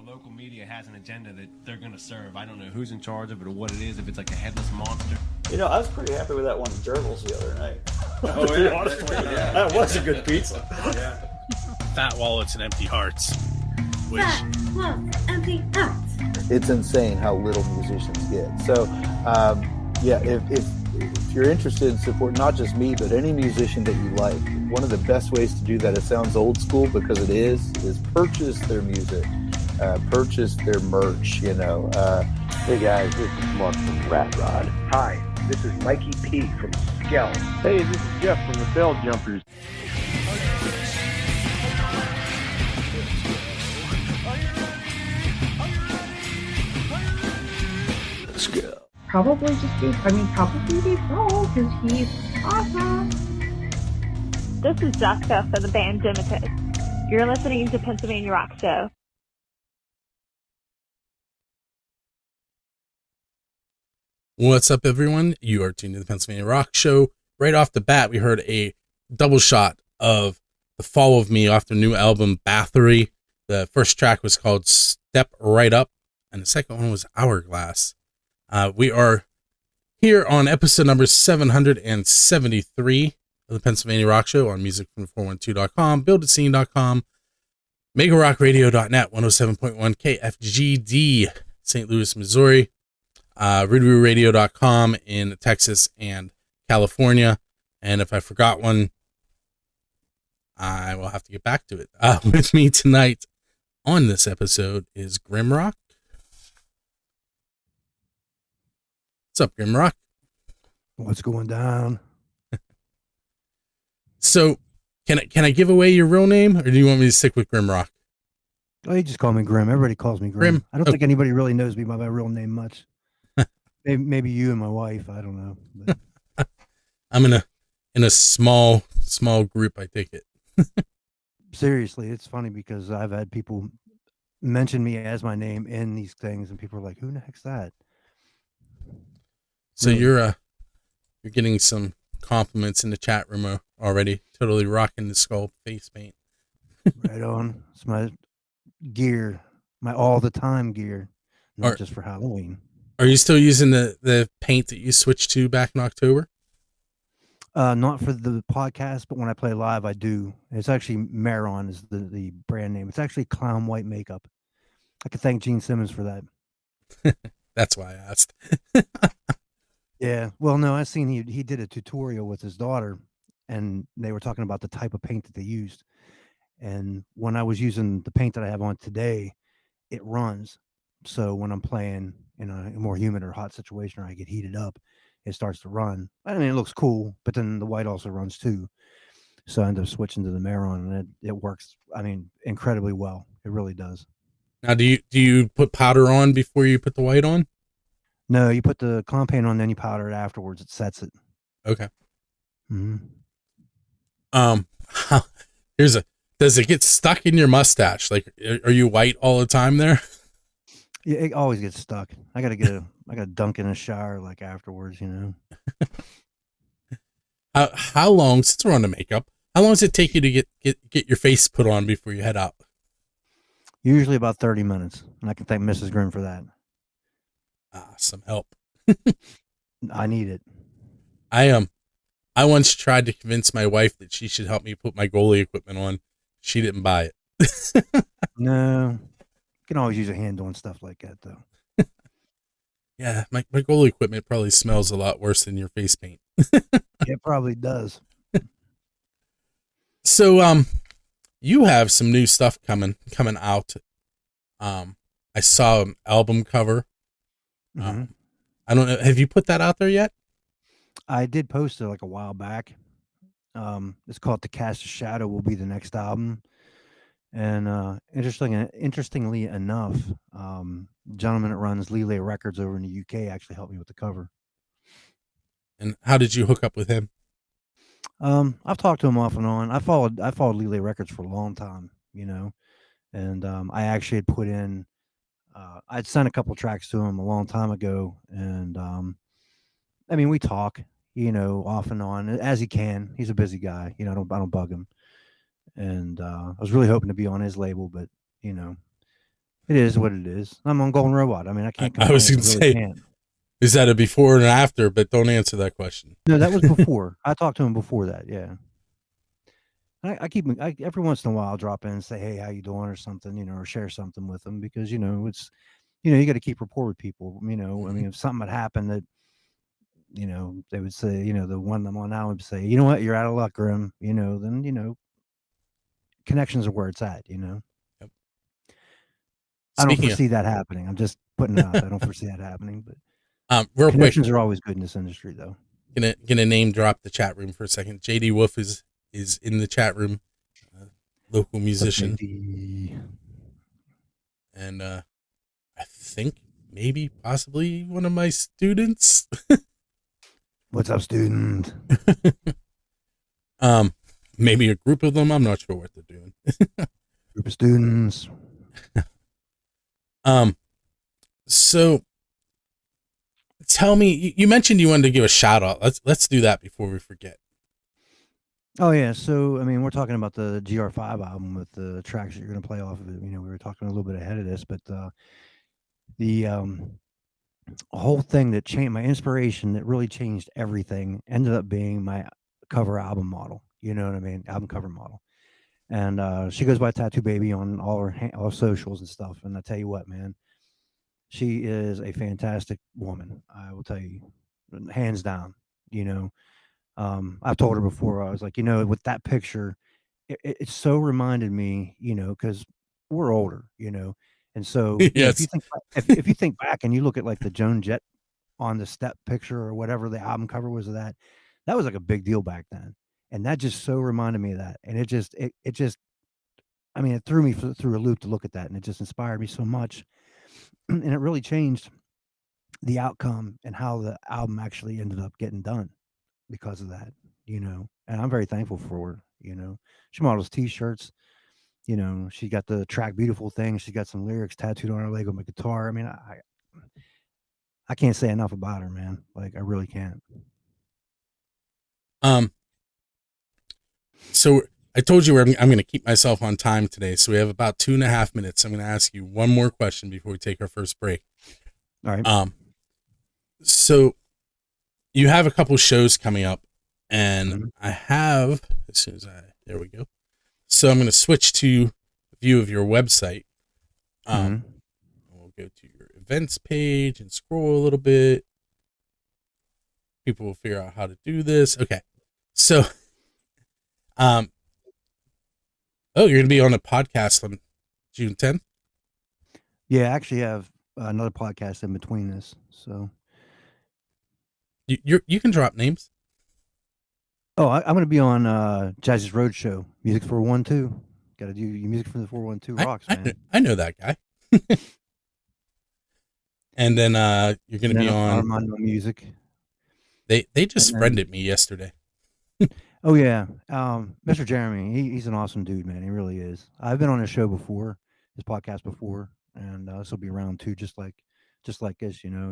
local media has an agenda that they're going to serve. I don't know who's in charge of it or what it is, if it's like a headless monster. You know, I was pretty happy with that one gerbils the other night. Oh, yeah. That was a good pizza. Yeah. Fat wallets and empty hearts. Which... Fat wallets, empty hearts. It's insane how little musicians get. So, yeah, if you're interested in support, not just me, but any musician that you like, one of the best ways to do that, it sounds old school because it is purchase their music, purchase their merch, you know. Hey guys, this is Mark from Rat Rod. Hi, this is Mikey P from Skell. Hey, this is Jeff from the Bell Jumpers. Let's go. Probably Dave Grohl, because he's awesome. This is Jessica for the band Dimitus. You're listening to Pennsylvania Rock Show. What's up, everyone? You are tuned to the Pennsylvania Rock Show. Right off the bat, we heard a double shot of The Fall of Me off their new album, Bathory. The first track was called Step Right Up, and the second one was Hourglass. We are here on episode number 773 of the Pennsylvania Rock Show on musicfrom412.com, buildatscene.com, megarockradio.net, 107.1 KFGD, St. Louis, Missouri, RudeRooRadio.com in Texas and California. And if I forgot one, I will have to get back to it. With me tonight on this episode is GrimRock. What's up, GrimRock? What's going down? So, can I give away your real name, or do you want me to stick with GrimRock? Oh, you just call me Grim. Everybody calls me Grim. I don't think anybody really knows me by my real name much. maybe you and my wife. I don't know. But. I'm in a small group, I take it. Seriously, it's funny because I've had people mention me as my name in these things, and people are like, "Who the heck's that?" So you're getting some compliments in the chat room already. Totally rocking the skull face paint. Right on. It's my gear, my all the time gear, not just for Halloween. Are you still using the paint that you switched to back in October? Not for the podcast, but when I play live, I do. It's actually Maron is the brand name. It's actually Clown White Makeup. I could thank Gene Simmons for that. That's why I asked. Yeah, well, no, I seen he did a tutorial with his daughter, and they were talking about the type of paint that they used. And when I was using the paint that I have on today, it runs. So when I'm playing in a more humid or hot situation, or I get heated up, it starts to run. I mean, it looks cool, but then the white also runs too. So I ended up switching to the Maron, and it works. I mean, incredibly well. It really does. Now, do you put powder on before you put the white on? No, you put the clown paint on, then you powder it afterwards. It sets it. Okay. Mm-hmm. Does it get stuck in your mustache? Like, are you white all the time there? Yeah, it always gets stuck. I gotta dunk in a shower like afterwards, you know. How long, since we're on the makeup, how long does it take you to get your face put on before you head out? Usually about 30 minutes, and I can thank Mrs. Grimm for that. Some help. I need it. I once tried to convince my wife that she should help me put my goalie equipment on. She didn't buy it. No, you can always use a hand doing stuff like that, though. Yeah, my goalie equipment probably smells a lot worse than your face paint. It probably does. So, you have some new stuff coming out. I saw an album cover. Mm-hmm. I don't know. Have you put that out there yet? I did post it like a while back. It's called "To Cast a Shadow" will be the next album. And interestingly enough, gentleman that runs Lele Records over in the UK actually helped me with the cover. And how did you hook up with him? I've talked to him off and on. I followed Lele Records for a long time, you know, and I actually had put in. I'd sent a couple tracks to him a long time ago, and I mean, we talk, you know, off and on as he can. He's a busy guy, you know. I don't bug him, and I was really hoping to be on his label, but you know, It is what it is. I'm on Golden Robot. I mean, I can't I complain. was going to say, can't. is that a before and after? But don't answer that question. No, that was before. I talked to him before that. Yeah. I keep every once in a while I'll drop in and say, hey, how you doing, or something, you know, or share something with them, because it's you got to keep rapport with people. I mean, if something had happened that, they would say, the one I'm on now would say, you know what, you're out of luck, Grim. Then connections are where it's at. Yep. I don't Speaking foresee that happening. I'm just putting it out. I don't foresee that happening, but real connections quick, are always good in this industry, though. Gonna name drop the chat room for a second. JD Wolf is in the chat room, local musician, and I think maybe possibly one of my students. What's up, student? Maybe a group of them. I'm not sure what they're doing. Group of students. So tell me, you mentioned you wanted to give a shout out. Let's do that before we forget. Oh yeah, so I mean, we're talking about the GR5 album with the tracks that you're going to play off of it. We were talking a little bit ahead of this, but the whole thing that changed my inspiration, that really changed everything, ended up being my cover album model. You know what I mean? Album cover model. And she goes by Tattoo Baby on all her socials and stuff. And I tell you what, man, she is a fantastic woman. I will tell you, hands down. I've told her before. I was like, with that picture, it so reminded me, because we're older, and so Yes. if you think back and you look at like the Joan Jett on the step picture or whatever the album cover was of that was like a big deal back then. And that just so reminded me of that. And it threw me through a loop to look at that. And it just inspired me so much. And it really changed the outcome and how the album actually ended up getting done because of that, and I'm very thankful for her. She models t-shirts, she got the track Beautiful Thing. She got some lyrics tattooed on her leg with my guitar. I mean, I can't say enough about her, man. Like, I really can't. So I told you I'm going to keep myself on time today. So we have about 2.5 minutes. I'm going to ask you one more question before we take our first break. All right. So you have a couple shows coming up, and I have, as soon as there we go. So I'm going to switch to view of your website. We'll go to your events page and scroll a little bit. People will figure out how to do this. Okay. So, you're going to be on a podcast on June 10th? Yeah, I actually have another podcast in between this. So you can drop names. Oh, I'm going to be on Jazz's Roadshow, Music 412. Got to do your music from the 412 rocks, man. I know that guy. And then you're going to be on Armando Music. They just friended me yesterday. Oh yeah, Mr. Jeremy, he's an awesome dude, man. He really is. I've been on his show before, his podcast before, and this will be round 2, just like this,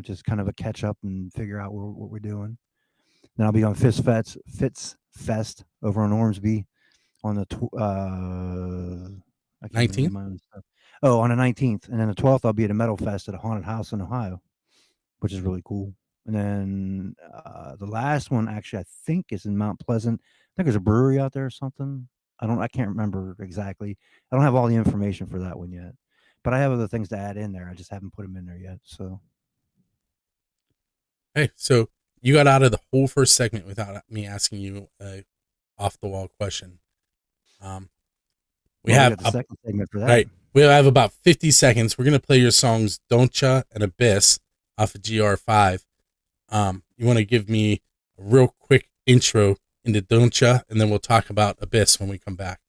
just kind of a catch up and figure out what we're doing. Then I'll be on Fitz Fest over on Ormsby on the 19th. Oh, on the 19th, and then the 12th I'll be at a Metal Fest at a haunted house in Ohio, which is really cool. And then the last one, actually, I think is in Mount Pleasant. I think there's a brewery out there or something. I can't remember exactly. I don't have all the information for that one yet, but I have other things to add in there. I just haven't put them in there yet. So, hey, so you got out of the whole first segment without me asking you a off the wall question. We have the second segment for that. Right. We have about 50 seconds. We're gonna play your songs "Don't Ya" and "Abyss" off of GR5. You want to give me a real quick intro into Don't Ya, and then we'll talk about Abyss when we come back.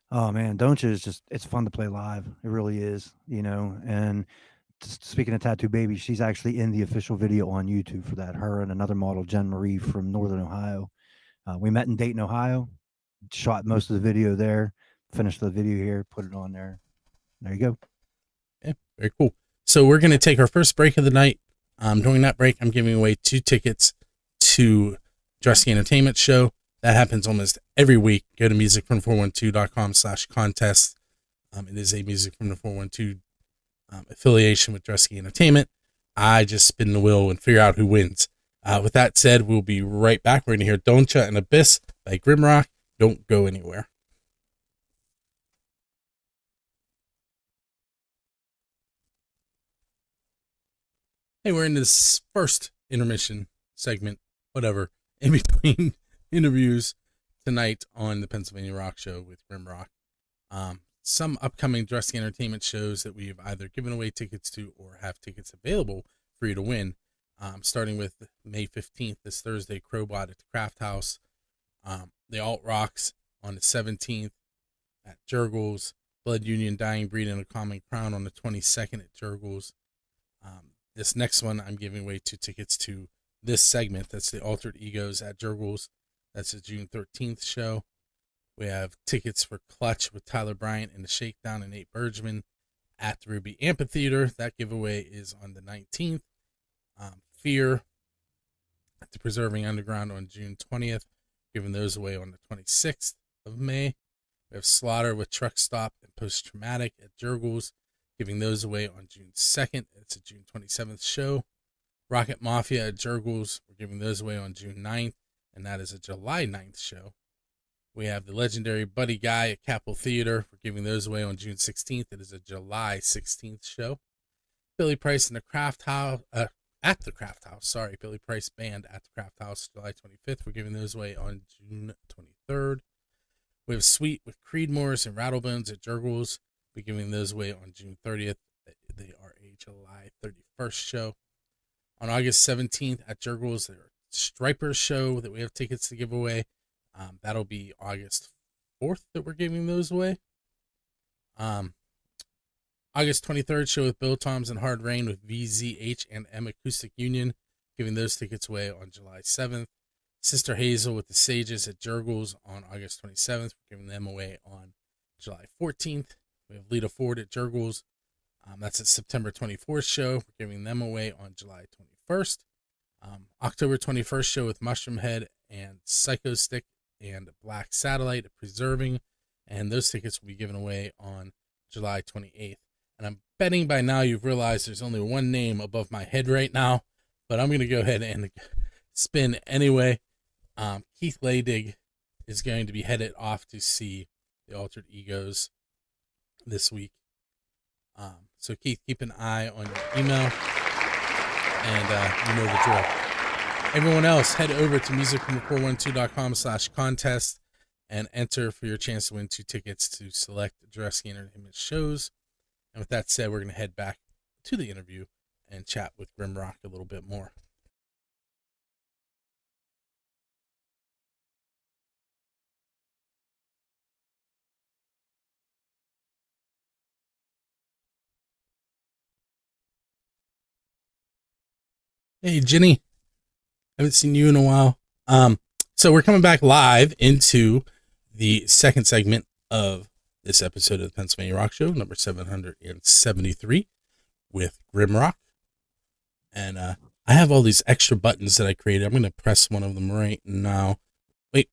Oh man, Don't Ya is it's fun to play live. It really is, and speaking of Tattoo Baby, she's actually in the official video on YouTube for that. Her and another model, Jen Marie from Northern Ohio. We met in Dayton, Ohio, shot most of the video there, finished the video here, put it on there. There you go. Yeah, very cool. So we're going to take our first break of the night. During that break, I'm giving away 2 tickets to Dressy Entertainment Show. That happens almost every week. Go to musicfrom412.com/contest. It is a Music from the 412 affiliation with Dresky Entertainment. I just spin the wheel and figure out who wins. With that said, we'll be right back. We're going to hear Don'tcha and Abyss by GrimRock. Don't go anywhere. Hey, we're in this first intermission segment, whatever, in between interviews tonight on the Pennsylvania Rock Show with GrimRock. Some upcoming Dresky Entertainment shows that we've either given away tickets to or have tickets available for you to win. Starting with May 15th, this Thursday, Crowbot at the Craft House. The Alt Rocks on the 17th at Jurgles. Blood Union, Dying Breed, and A Common Crown on the 22nd at Jurgles. This next one, I'm giving away 2 tickets to this segment. That's the Altered Egos at Jurgles. That's a June 13th show. We have tickets for Clutch with Tyler Bryant and the Shakedown and Nate Bergman at the Ruby Amphitheater. That giveaway is on the 19th. Fear at the Preserving Underground on June 20th. Giving those away on the 26th of May. We have Slaughter with Truck Stop and Post Traumatic at Jurgles. Giving those away on June 2nd. It's a June 27th show. Rocket Mafia at Jurgles. We're giving those away on June 9th. And that is a July 9th show. We have the legendary Buddy Guy at Capitol Theater. We're giving those away on June 16th. It is a July 16th show. Billy Price and the Craft House, at the Craft House. Sorry, Billy Price Band at the Craft House, July 25th. We're giving those away on June 23rd. We have Sweet with Creedmoors and Rattlebones at Jurgles. We're giving those away on June 30th. They are a July 31st show. On August 17th at Jurgles, there are Stripers show that we have tickets to give away. That'll be August 4th that we're giving those away. August 23rd show with Bill Toms and Hard Rain with VZH and M Acoustic Union. Giving those tickets away on July 7th. Sister Hazel with the Sages at Jurgles on August 27th. We're giving them away on July 14th. We have Lita Ford at Jurgles. That's a September 24th show. We're giving them away on July 21st. October 21st show with Mushroom Head and Psycho Stick and Black Satellite at Preserving. And those tickets will be given away on July 28th. And I'm betting by now you've realized there's only one name above my head right now. But I'm going to go ahead and spin anyway. Keith Leydig is going to be headed off to see the Altered Egos this week. So Keith, keep an eye on your email. And you know the drill. Everyone else, head over to musicfrom412.com/contest and enter for your chance to win 2 tickets to select Dresky Entertainment shows. And with that said, we're going to head back to the interview and chat with GrimRock a little bit more. Hey, Jenny. Haven't seen you in a while. So we're coming back live into the second segment of this episode of the Pennsylvania Rock Show, number 773, with GrimRock. And I have all these extra buttons that I created. I'm going to press one of them right now. Wait.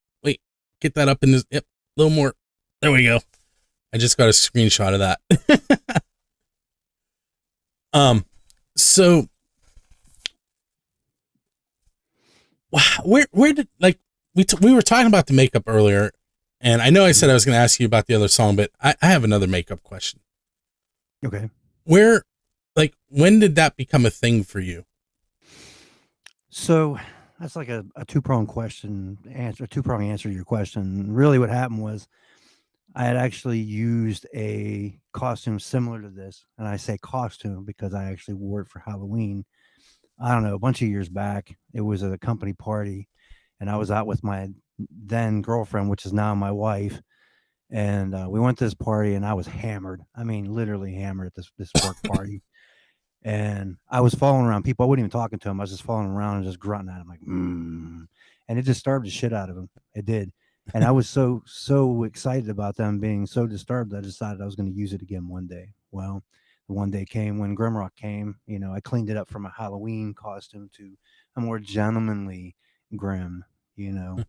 Get that up in this. Yep, a little more. There we go. I just got a screenshot of that. So where did, like, we were talking about the makeup earlier, and I know I said I was going to ask you about the other song, but I have another makeup question. Okay. When did that become a thing for you? So that's like a two-pronged answer to your question. Really what happened was I had actually used a costume similar to this, and I say costume because I actually wore it for Halloween. I don't know, a bunch of years back. It was at a company party, and I was out with my then girlfriend, which is now my wife, and we went to this party, and I was hammered. I mean, literally hammered at this work party. And I was following around people. I wasn't even talking to them. I was just following around and just grunting at them like, and it disturbed the shit out of them. It did. And I was so excited about them being so disturbed that I decided I was going to use it again one day. Well, the one day came when GrimRock came. You know, I cleaned it up from a Halloween costume to a more gentlemanly Grim, you know.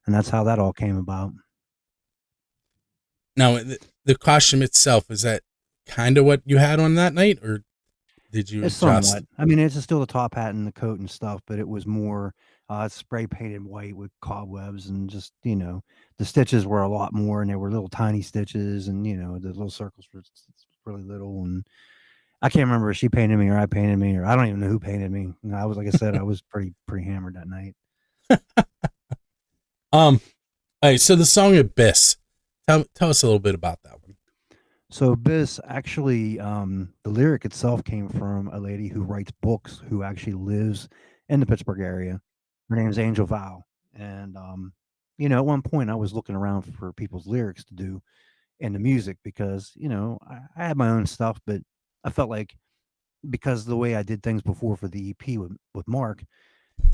And that's how that all came about. Now, the costume itself, is that kind of what you had on that night, or did you It's adjust? somewhat. I mean, it's still the top hat and the coat and stuff, but it was more spray painted white with cobwebs and just, the stitches were a lot more and they were little tiny stitches and, the little circles were really little. And I can't remember if she painted me or I painted me, or I don't even know who painted me. I was, like I said, I was pretty hammered that night. All right, so the song Abyss, tell us a little bit about that one. So Abyss, actually, the lyric itself came from a lady who writes books who actually lives in the Pittsburgh area. Her name is Angel Val. And, at one point I was looking around for people's lyrics to do in the music because, I had my own stuff, but I felt like because the way I did things before for the EP with Mark,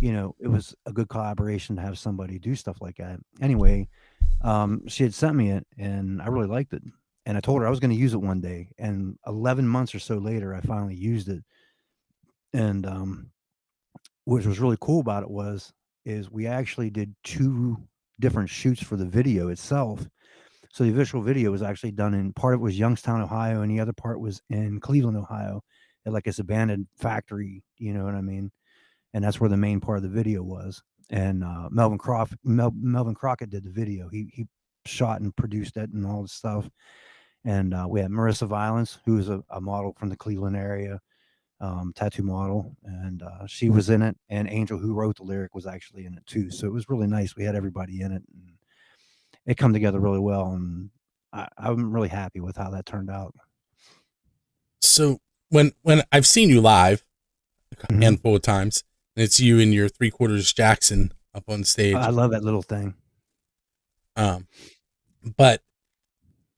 it was a good collaboration to have somebody do stuff like that. Anyway, she had sent me it and I really liked it. And I told her I was going to use it one day. And 11 months or so later, I finally used it. And what was really cool about it is we actually did 2 different shoots for the video itself. So the official video was actually done in part of it was Youngstown, Ohio, and the other part was in Cleveland, Ohio, at like this abandoned factory. You know what I mean? And that's where the main part of the video was. And Melvin Crockett did the video. He shot and produced it and all this stuff. And we had Marissa Violence, who is a model from the Cleveland area, tattoo model, and she was in it. And Angel, who wrote the lyric, was actually in it too. So it was really nice. We had everybody in it, and it come together really well. And I'm really happy with how that turned out. So when I've seen you live a handful of times, and it's you and your 3/4 Jackson up on stage. I love that little thing. But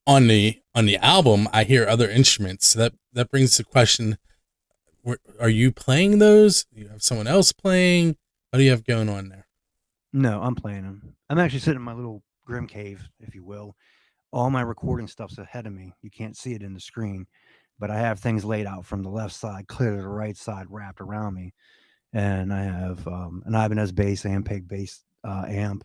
on the album, I hear other instruments. So that brings the question: are you playing those? Do you have someone else playing? What do you have going on there? No, I'm playing them. I'm actually sitting in my little Grim cave, if you will. All my recording stuff's ahead of me. You can't see it in the screen, but I have things laid out from the left side clear to the right side wrapped around me. And I have an Ibanez bass, Ampeg bass amp.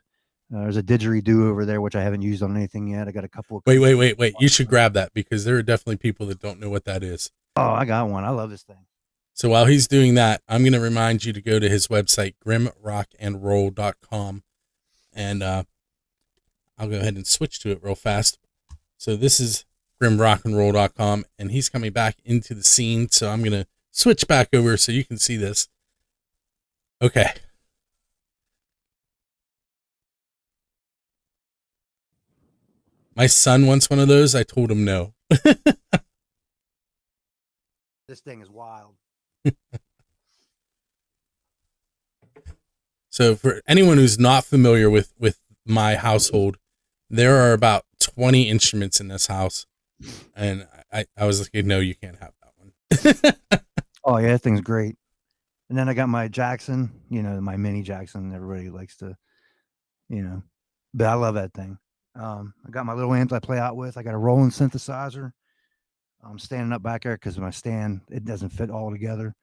There's a didgeridoo over there, which I haven't used on anything yet. I got a couple of... Wait. You should grab that because there are definitely people that don't know what that is. Oh, I got one. I love this thing. So while he's doing that, I'm going to remind you to go to his website, GrimRockandRoll.com. And I'll go ahead and switch to it real fast. So this is GrimRockandRoll.com, and he's coming back into the scene. So I'm going to switch back over so you can see this. Okay. My son wants one of those. I told him no. This thing is wild. So for anyone who's not familiar with my household, there are about 20 instruments in this house. And I was like, no, you can't have that one. Oh, yeah, that thing's great. And then I got my Jackson, my mini Jackson. Everybody likes to, but I love that thing. I got my little amps I play out with. I got a Roland synthesizer. I'm standing up back there because my stand, it doesn't fit all together.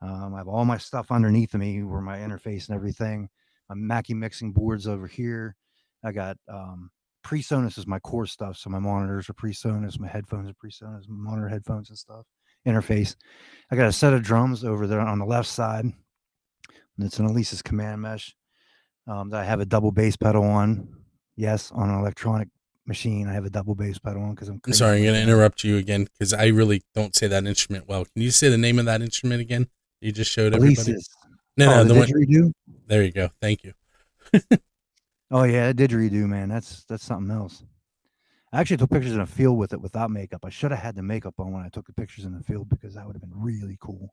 I have all my stuff underneath of me where my interface and everything. My Mackie mixing boards over here. I got PreSonus is my core stuff. So my monitors are PreSonus, my headphones are PreSonus, my monitor headphones and stuff. Interface. I got a set of drums over there on the left side. And it's an Elise's command mesh that I have a double bass pedal on. Yes, on an electronic machine, I have a double bass pedal on because I'm sorry, I'm going to interrupt you again because I really don't say that instrument well. Can you say the name of that instrument again? You just showed everybody. Elise's. No, the didgeridoo. There you go. Thank you. Oh yeah, didgeridoo, man. That's something else. I actually took pictures in a field with it without makeup. I should have had the makeup on when I took the pictures in the field because that would have been really cool.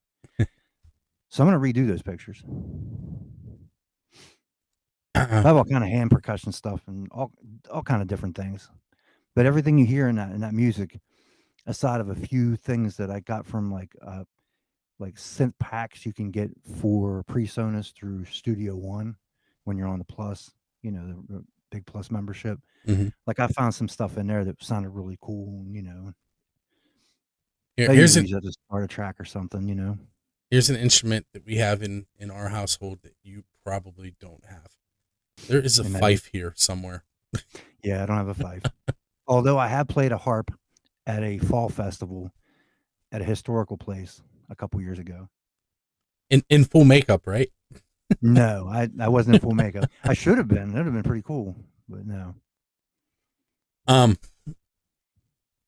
So I'm going to redo those pictures. I have all kind of hand percussion stuff and all kind of different things. But everything you hear in that music, aside of a few things that I got from like synth packs you can get for PreSonus through Studio One when you're on the Plus, the big Plus membership. Mm-hmm. Like I found some stuff in there that sounded really cool, Here's a start a track or something, Here's an instrument that we have in our household that you probably don't have. There is a fife here somewhere. Yeah, I don't have a fife. Although I have played a harp at a fall festival at a historical place a couple years ago. In full makeup, right? No, I wasn't in full makeup. I should have been. That'd have been pretty cool, but no. Um.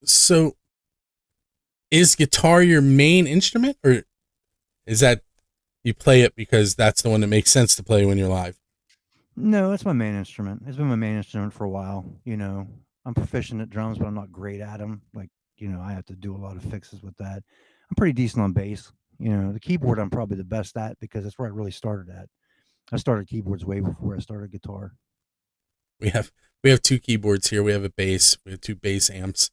So, is guitar your main instrument, or is that you play it because that's the one that makes sense to play when you're live? No, it's my main instrument. It's been my main instrument for a while. You know, I'm proficient at drums, but I'm not great at them. Like, you know, I have to do a lot of fixes with that. I'm pretty decent on bass. You know, the keyboard I'm probably the best at because that's where I really started at. I started keyboards way before I started guitar. We have 2 keyboards here. We have a bass. We have 2 bass amps.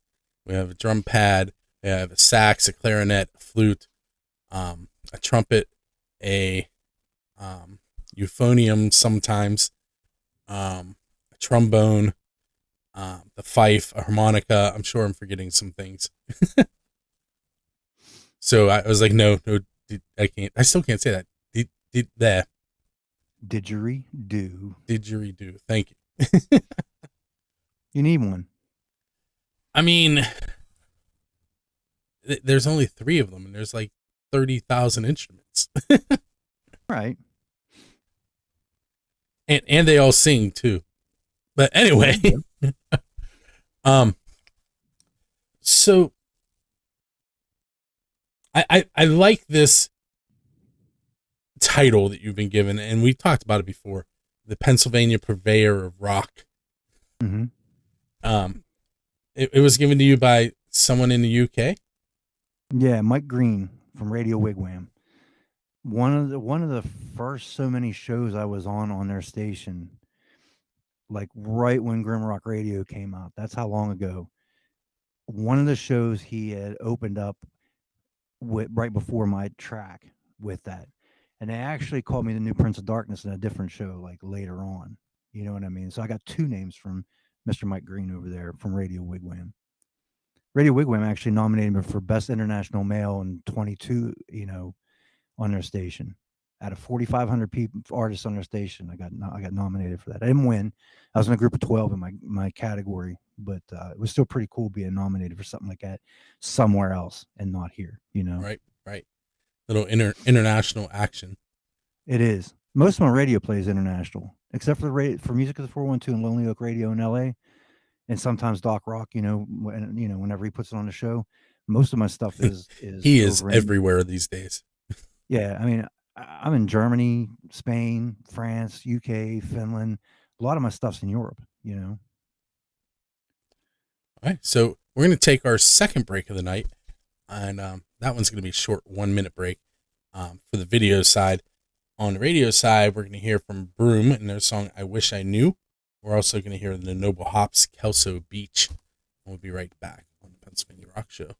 We have a drum pad. We have a sax, a clarinet, a flute, a trumpet, a euphonium sometimes, a trombone, the fife, a harmonica. I'm sure I'm forgetting some things. So I was like, no, I can't. I still can't say that. Didgeridoo. Didgeridoo. Thank you. You need one. I mean, there's only 3 of them, and there's like 30,000 instruments. Right. And they all sing too. But anyway, so I like this title that you've been given, and we talked about it before, the Pennsylvania Purveyor of Rock. Mm-hmm. It was given to you by someone in the UK. Yeah, Mike Green from Radio Wigwam. One of the first so many shows I was on their station, like right when GrimRock Radio came out. That's how long ago. One of the shows he had opened up with right before my track with that, and they actually called me the new Prince of Darkness in a different show, like later on. You know what I mean? So I got 2 names from Mr. Mike Green over there from Radio Wigwam. Radio Wigwam actually nominated me for Best International Male in 22, you know, on their station. Out of 4,500 people, artists on their station, I got nominated for that. I didn't win. I was in a group of 12 in my category, but it was still pretty cool being nominated for something like that somewhere else and not here, you know? Right. Little international action. It is. Most of my radio plays international, except for for Music of the 412 and Lonely Oak Radio in LA. And sometimes Doc Rock, you know, whenever he puts it on the show, most of my stuff is he is everywhere these days. Yeah, I mean, I'm in Germany, Spain, France, UK, Finland. A lot of my stuff's in Europe, you know. All right, so we're going to take our second break of the night, and that one's going to be a short 1-minute break for the video side. On the radio side, we're going to hear from Broom and their song "I Wish I Knew." We're also going to hear the Noble Hops, Kelso Beach. We'll be right back on the Pennsylvania Rock Show.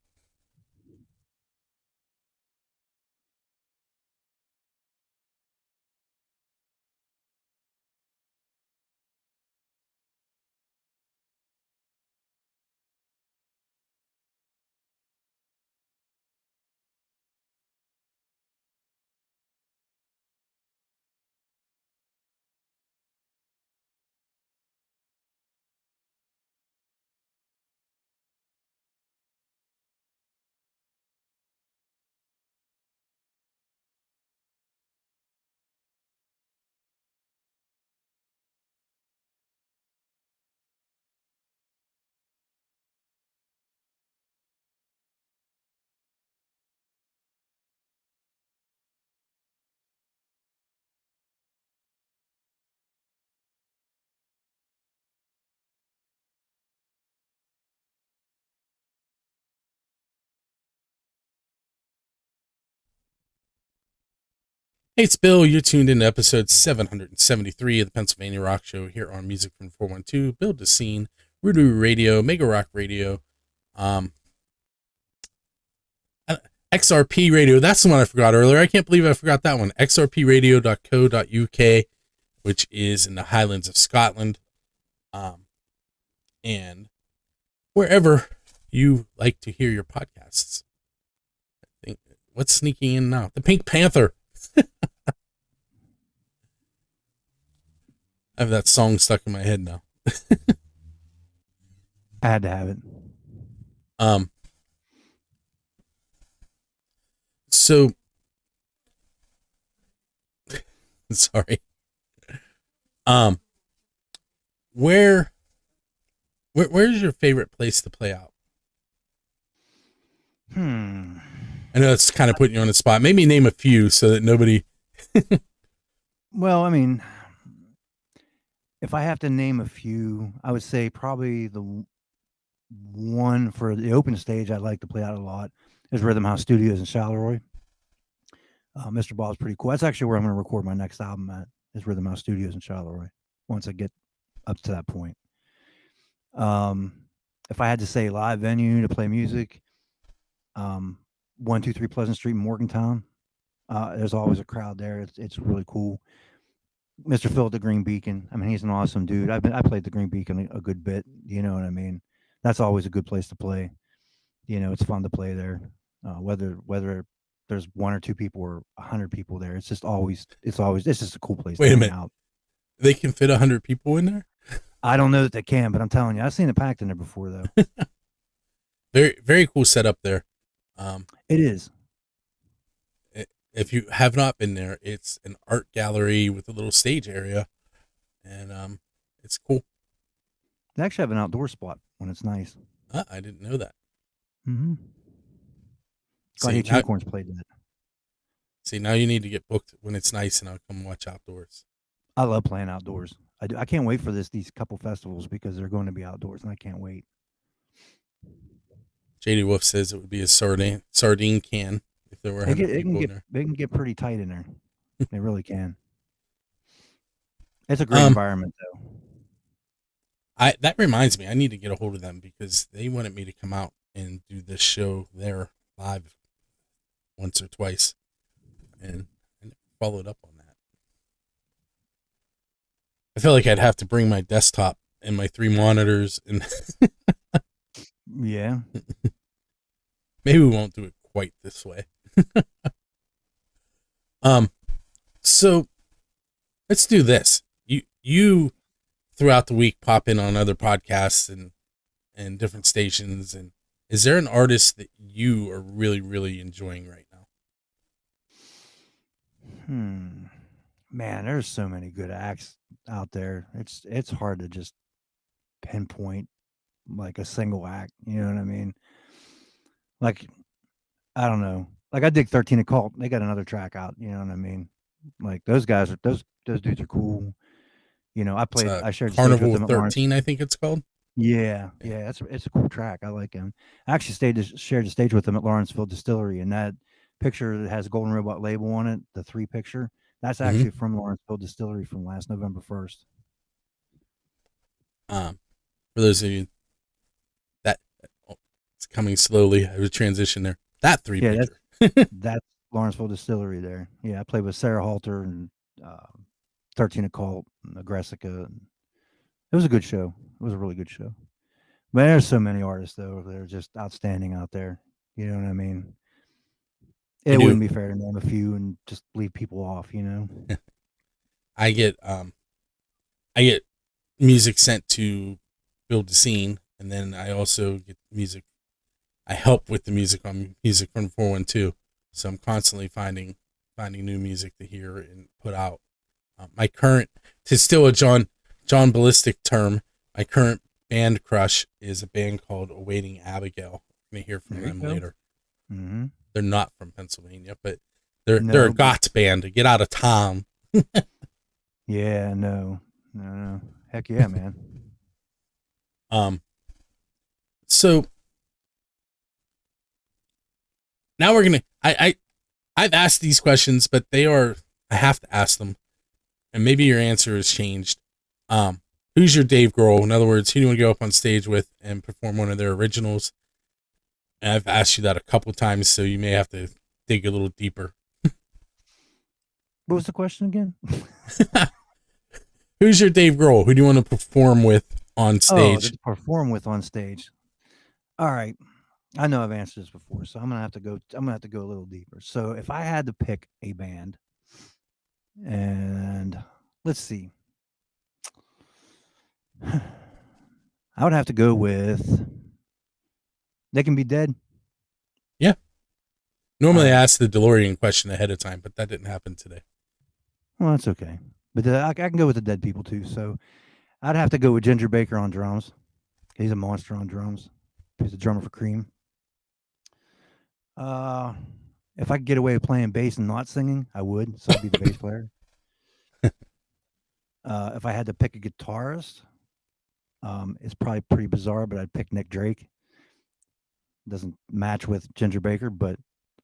Hey, it's Bill. You're tuned in to episode 773 of the Pennsylvania Rock Show here on Music from 412, Build the Scene, Rudu Radio, Mega Rock Radio, XRP Radio. That's the one I forgot earlier. I can't believe I forgot that one. xrpradio.co.uk, which is in the Highlands of Scotland, and wherever you like to hear your podcasts. I think what's sneaking in now? The Pink Panther. I have that song stuck in my head now. I had to have it. So sorry. Where's your favorite place to play out? I know it's kind of putting you on the spot. Maybe name a few so that nobody. Well, I mean, if I have to name a few, I would say probably the one for the open stage I'd like to play out a lot is Rhythm House Studios in Charleroi. Mr. Bob's pretty cool. That's actually where I'm going to record my next album at, is Rhythm House Studios in Charleroi, once I get up to that point. If I had to say live venue to play music, 123 Pleasant Street in Morgantown. There's always a crowd there. It's really cool. Mr. Phil at the Green Beacon. I mean, he's an awesome dude. I played the Green Beacon a good bit. You know what I mean? That's always a good place to play. You know, it's fun to play there. Whether there's one or two people or 100 people there, it's just a cool place. Wait to a hang minute. out. They can fit 100 people in there? I don't know that they can, but I'm telling you, I've seen it packed in there before, though. Very, very cool setup there. It is. If you have not been there, it's an art gallery with a little stage area, and it's cool. They actually have an outdoor spot when it's nice. I didn't know that. Mm-hmm. See, Glad Unicorns played that. See, now you need to get booked when it's nice, and I'll come watch outdoors. I love playing outdoors. I do. I can't wait for these couple festivals because they're going to be outdoors, and I can't wait. JD Wolf says it would be a sardine can if there were 100 people in there. They can get pretty tight in there. They really can. It's a great environment, though. That reminds me, I need to get a hold of them because they wanted me to come out and do this show there live once or twice, and I never followed up on that. I feel like I'd have to bring my desktop and my 3 monitors, and yeah, maybe we won't do it quite this way. So let's do this. You throughout the week pop in on other podcasts and different stations, and is there an artist that you are really, really enjoying right now? Man, there's so many good acts out there. It's hard to just pinpoint like a single act. You know what I mean? Like, I don't know. Like, I dig 13 Occult. They got another track out. You know what I mean? Like, those guys are those dudes are cool. You know, I shared Carnival with them 13, I think it's called. Yeah, it's a cool track. I like him. I actually shared the stage with them at Lawrenceville Distillery, and that picture that has Golden Robot label on it, the 3 picture, that's actually from Lawrenceville Distillery from last November 1st. For those of you that it's coming slowly, I would transition there. That 3 picture. That's Lawrenceville Distillery there. Yeah, I played with Sarah Halter and 13 Occult and Aggressica. It was a good show. It was a really good show. But there's so many artists, though, that are just outstanding out there. You know what I mean? It wouldn't be fair to name a few and just leave people off, you know? I get music sent to build the scene, and then I also get music. I help with the music on Music from 412, so I'm constantly finding new music to hear and put out. My current, to steal a John Ballistic term, my current band crush is a band called Awaiting Abigail. I'm gonna hear from them later. Mm-hmm. They're not from Pennsylvania, but they're a goth band to get out of town. Yeah, no. Heck yeah, man. So now we're gonna. I've asked these questions, but I have to ask them, and maybe your answer has changed. Who's your Dave Grohl? In other words, who do you want to go up on stage with and perform one of their originals? And I've asked you that a couple times, so you may have to dig a little deeper. What was the question again? Who's your Dave Grohl? Who do you want to perform with on stage? To perform with on stage. All right. I know I've answered this before, so I'm gonna have to go a little deeper. So if I had to pick a band, and let's see. I would have to go with They Can Be Dead. Yeah. Normally Alright. I ask the DeLorean question ahead of time, but that didn't happen today. Well, that's okay. But I can go with the Dead People too. So I'd have to go with Ginger Baker on drums. He's a monster on drums. He's a drummer for Cream. If I could get away with playing bass and not singing, I would. So I'd be the bass player. If I had to pick a guitarist, it's probably pretty bizarre, but I'd pick Nick Drake. Doesn't match with Ginger Baker, but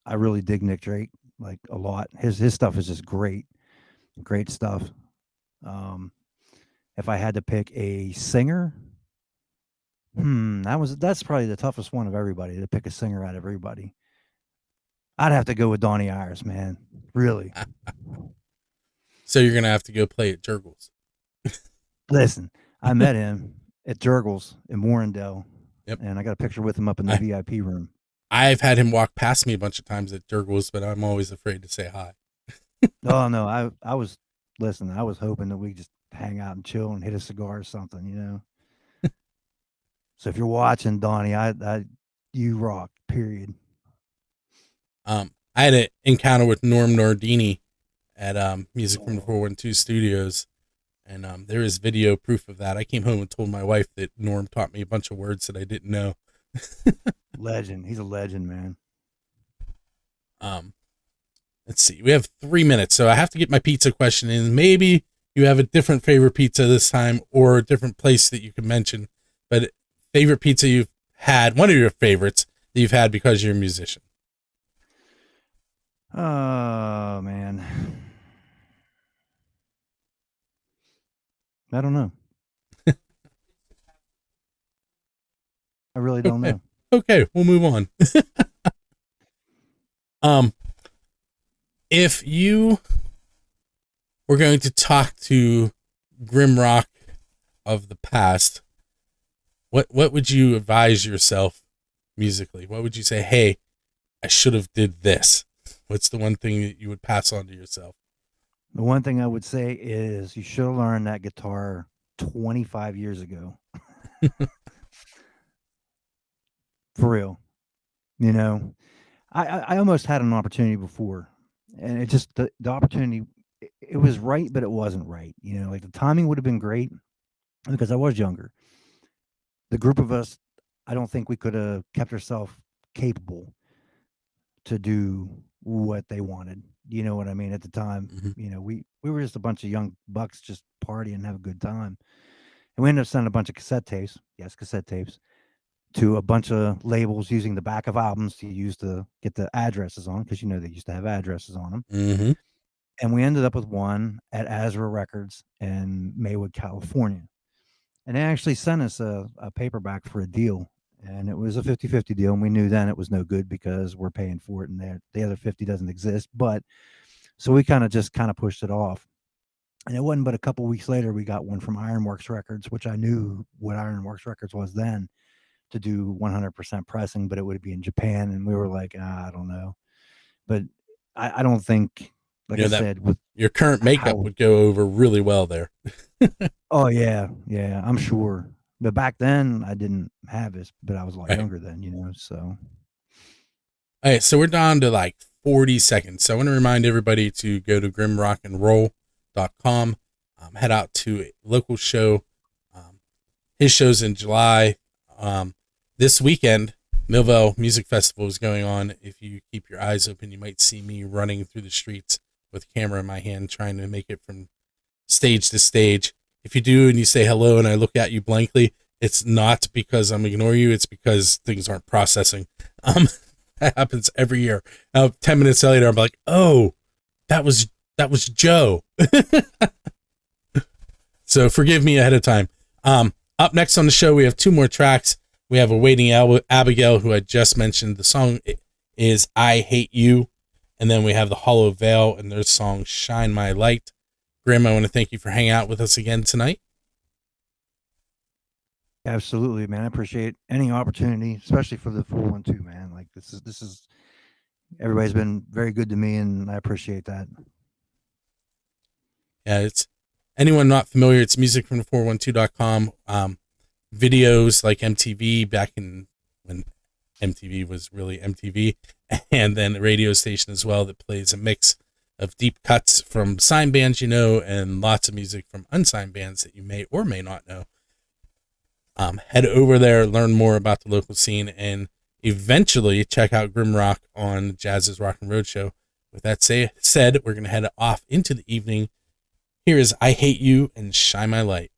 I really dig Nick Drake like a lot. His stuff is just great stuff. If I had to pick a singer, that's probably the toughest one of everybody to pick a singer out of everybody. I'd have to go with Donnie Iris, man. Really. So you're gonna have to go play at Jurgles. Listen, I met him at Jurgles in Warrendale. Yep. And I got a picture with him up in the VIP room. I've had him walk past me a bunch of times at Jurgles, but I'm always afraid to say hi. Oh no, I was hoping that we just hang out and chill and hit a cigar or something, you know. So if you're watching, Donnie, you rock, period. I had an encounter with Norm Nardini at Music from the 412 Studios, and there is video proof of that. I came home and told my wife that Norm taught me a bunch of words that I didn't know. Legend. He's a legend, man. Let's see. We have 3 minutes, so I have to get my pizza question in. Maybe you have a different favorite pizza this time or a different place that you can mention, but favorite pizza you've had, one of your favorites that you've had because you're a musician. Oh, man. I don't know. I really don't know. Okay, we'll move on. If you were going to talk to GrimRock of the past, what would you advise yourself musically? What would you say, hey, I should have did this? What's the one thing that you would pass on to yourself? The one thing I would say is you should have learned that guitar 25 years ago. For real. You know, I almost had an opportunity before, and it just, the opportunity, it was right, but it wasn't right. You know, like the timing would have been great because I was younger. The group of us, I don't think we could have kept ourselves capable to do what they wanted. You know what I mean? At the time, you know, we were just a bunch of young bucks just party and have a good time. And we ended up sending a bunch of cassette tapes. Yes, cassette tapes. To a bunch of labels using the back of albums to use to get the addresses on, because you know they used to have addresses on them. Mm-hmm. And we ended up with one at Azra Records in Maywood, California. And they actually sent us a paperback for a deal. And it was a 50-50 deal. And we knew then it was no good because we're paying for it and the other 50 doesn't exist. But so we kind of pushed it off. And it wasn't but a couple weeks later, we got one from Ironworks Records, which I knew what Ironworks Records was then, to do 100% pressing, but it would be in Japan. And we were like, I don't know. But I don't think, like I said, with your current makeup would go over really well there. Oh yeah. I'm sure. But back then I didn't have this, but I was a lot younger then, you know, so. All right. So we're down to like 40 seconds. So I want to remind everybody to go to grimrockandroll.com, head out to a local show. His show's in July. This weekend, Millville Music Festival is going on. If you keep your eyes open, you might see me running through the streets with a camera in my hand, trying to make it from stage to stage. If you do and you say hello and I look at you blankly, it's not because I'm ignoring you. It's because things aren't processing. That happens every year. 10 minutes later, I'm like, oh, that was Joe. So forgive me ahead of time. Up next on the show, we have 2 more tracks. We have Awaiting Abigail, who I just mentioned. The song is I Hate You. And then we have the Hollow Veil and their song Shine My Light. Grim, I want to thank you for hanging out with us again tonight. Absolutely, man. I appreciate any opportunity, especially for the 412, man. Like this is everybody's been very good to me and I appreciate that. Yeah, it's anyone not familiar, it's musicfrom412.com. videos like MTV back in when MTV was really MTV, and then a radio station as well that plays a mix of deep cuts from signed bands and lots of music from unsigned bands that you may or may not know. Head over there, learn more about the local scene, and eventually check out GrimRock on Jazz's Rock and Road Show. With that said, we're going to head off into the evening. Here is I Hate You and Shine My Light.